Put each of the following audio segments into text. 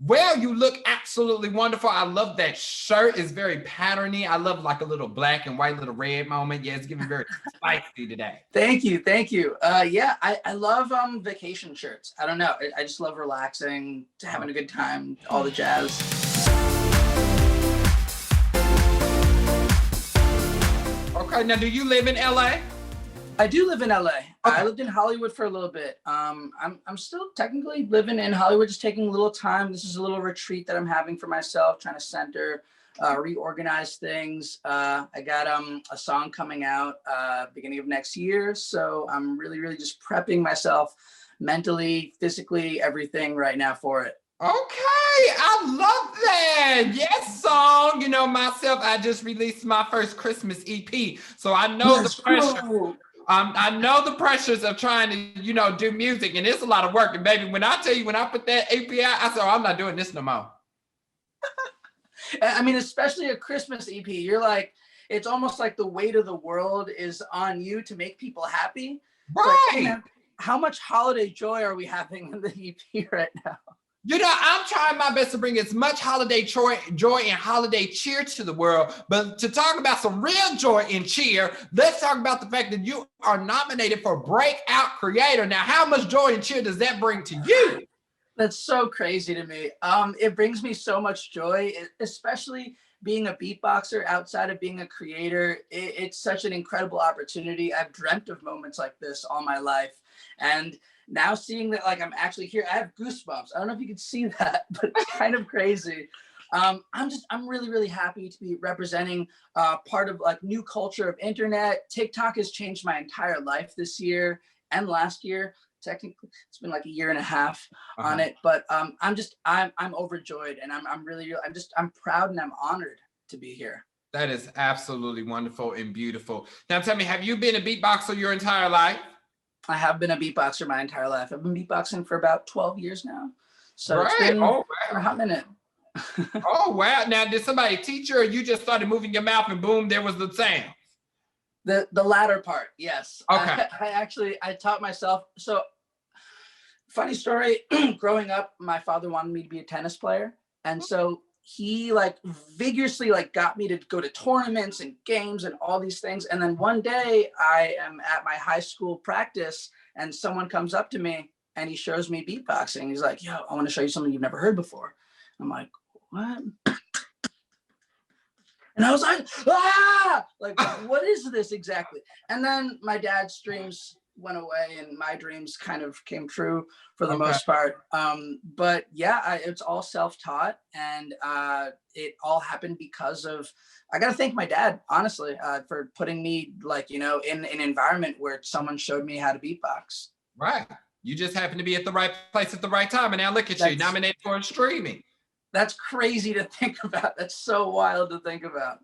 Well, you look absolutely wonderful. I love that shirt. It's very patterny. I love like a little black and white, little red moment. Yeah, it's giving very spicy today. Thank you, thank you. Yeah, I love vacation shirts. I don't know, I just love relaxing, having a good time, all the jazz. Okay, now do you live in LA? I do live in LA. Okay. I lived in Hollywood for a little bit. I'm still technically living in Hollywood, just taking a little time. This is a little retreat that I'm having for myself, trying to center, reorganize things. I got a song coming out beginning of next year. So I'm really, really just prepping myself mentally, physically, everything right now for it. Okay, I love that. Yes, song. You know, myself, I just released my first Christmas EP. So I know the pressure. I know the pressures of trying to, you know, do music, and it's a lot of work. And baby, when I tell you, when I put that API, I said, oh, I'm not doing this no more. I mean, especially a Christmas EP, you're like, it's almost like the weight of the world is on you to make people happy. Right. Like, man, how much holiday joy are we having in the EP right now? You know, I'm trying my best to bring as much holiday joy and holiday cheer to the world. But to talk about some real joy and cheer, let's talk about the fact that you are nominated for Breakout Creator. Now, how much joy and cheer does that bring to you? That's so crazy to me. It brings me so much joy, especially being a beatboxer outside of being a creator. It's such an incredible opportunity. I've dreamt of moments like this all my life. And now seeing that, like, I'm actually here, I have goosebumps. I don't know if you can see that, but it's kind of crazy. I'm really, really happy to be representing part of like new culture of internet. TikTok has changed my entire life this year and last year. Technically, it's been like a year and a half on it, but I'm overjoyed, and I'm proud and I'm honored to be here. That is absolutely wonderful and beautiful. Now tell me, have you been a beatboxer your entire life? I have been a beatboxer my entire life. I've been beatboxing for about 12 years now. So right. It's been a hot minute. Oh, wow. Now, did somebody teach you, or you just started moving your mouth and boom, there was the sound? The latter part, yes. Okay. I taught myself. So funny story, growing up, my father wanted me to be a tennis player. And so he like vigorously like got me to go to tournaments and games and all these things. And then one day I am at my high school practice and someone comes up to me and he shows me beatboxing. He's like, yo, I want to show you something you've never heard before. I'm like, what? And I was like, ah, like, what is this exactly? And then my dad's dreams went away and my dreams kind of came true for the most part. But yeah, it's all self-taught, and it all happened because of, I got to thank my dad, honestly, for putting me like, you know, in an environment where someone showed me how to beatbox. Right. You just happened to be at the right place at the right time. And now look at you, nominated for streaming. That's crazy to think about. That's so wild to think about.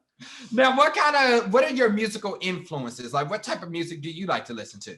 Now, what are your musical influences? Like, what type of music do you like to listen to?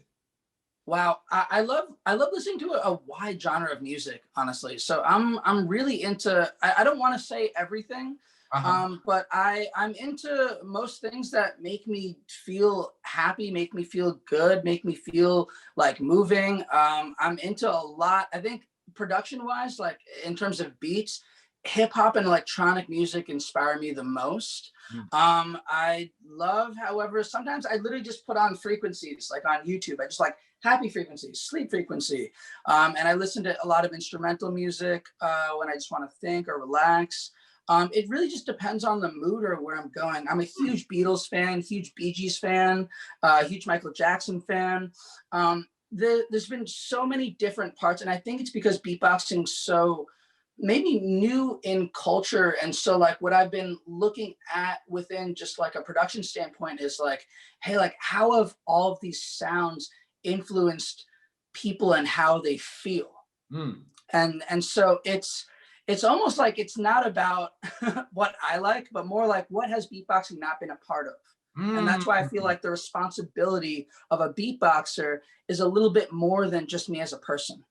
Wow, I love listening to a wide genre of music, honestly. So I'm really into, I don't want to say everything, but I'm into most things that make me feel happy, make me feel good, make me feel like moving. I'm into a lot, I think production wise, like in terms of beats, hip hop and electronic music inspire me the most. I love, however, sometimes I literally just put on frequencies, like on YouTube. I just like happy frequency, sleep frequency. And I listen to a lot of instrumental music when I just want to think or relax. It really just depends on the mood or where I'm going. I'm a huge Beatles fan, huge Bee Gees fan, huge Michael Jackson fan. There's been so many different parts, and I think it's because beatboxing's so maybe new in culture. And so like what I've been looking at within just like a production standpoint is like, hey, like how have all of these sounds influenced people and how they feel? And so it's almost like it's not about what I like, but more like what has beatboxing not been a part of? And that's why I feel like the responsibility of a beatboxer is a little bit more than just me as a person.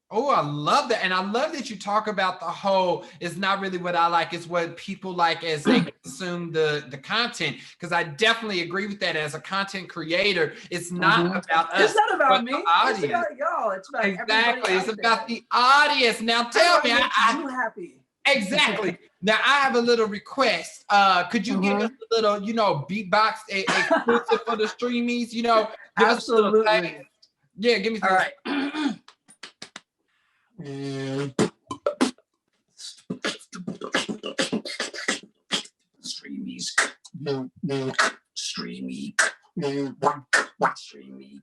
Oh, I love that. And I love that you talk about the whole, it's not really what I like, it's what people like as they consume the content. Because I definitely agree with that. As a content creator, it's not about us. It's not about me. It's about y'all. It's about exactly. It's about there. the audience. Now tell me, you happy. Exactly. Now I have a little request. Could you give us a little, beatbox exclusive for the Streamies? Give us a little thing. Yeah, give me some. All right. Streamies. Streamy. Streamy.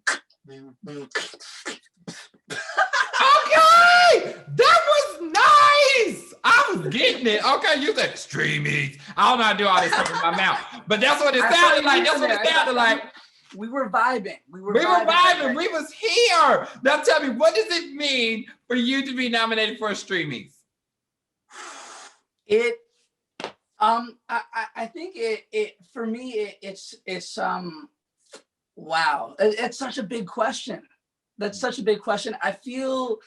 Okay, that was nice. I was getting it. Okay, you said Streamies. I don't know how to do all this stuff in my mouth, but that's what it sounded like. That's what it sounded like. We were vibing. We were vibing. We was here. Now tell me, what does it mean for you to be nominated for a Streamies? I think it for me it's wow. It's such a big question. That's such a big question. I feel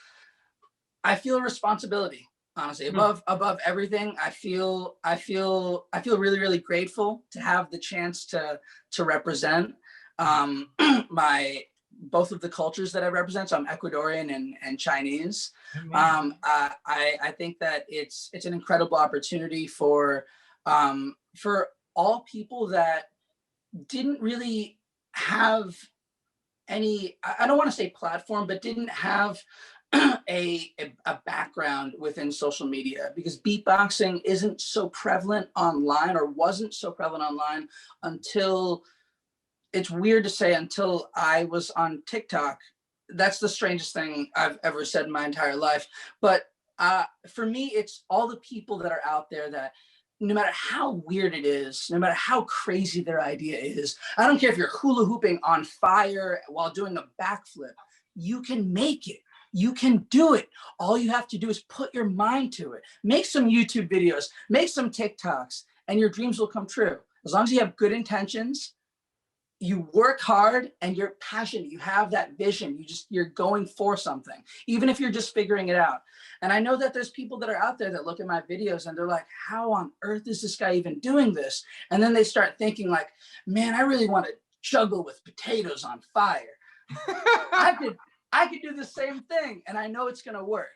responsibility, honestly, above everything. I feel really, really grateful to have the chance to represent both of the cultures that I represent. So I'm Ecuadorian and Chinese. I think that it's an incredible opportunity for all people that didn't really have any, I don't want to say platform, but didn't have a background within social media, because beatboxing isn't so prevalent online, or wasn't so prevalent online until, it's weird to say, until I was on TikTok. That's the strangest thing I've ever said in my entire life. But for me, it's all the people that are out there that, no matter how weird it is, no matter how crazy their idea is, I don't care if you're hula hooping on fire while doing a backflip, you can make it. You can do it. All you have to do is put your mind to it. Make some YouTube videos, make some TikToks, and your dreams will come true. As long as you have good intentions, you work hard, and you're passionate, you have that vision, you're going for something, even if you're just figuring it out. And I know that there's people that are out there that look at my videos and they're like, how on earth is this guy even doing this? And then they start thinking like, man, I really want to juggle with potatoes on fire. I could do the same thing, and I know it's gonna work.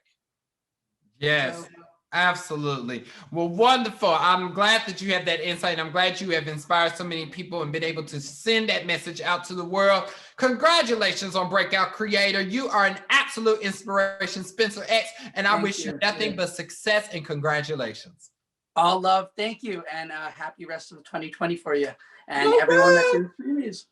Yes. So, absolutely. Well, wonderful. I'm glad that you have that insight, and I'm glad you have inspired so many people and been able to send that message out to the world. Congratulations on Breakout Creator. You are an absolute inspiration, Spencer X, and I wish you nothing but success and congratulations. All love. Thank you, and happy rest of 2020 for you and everyone that's in Streamys.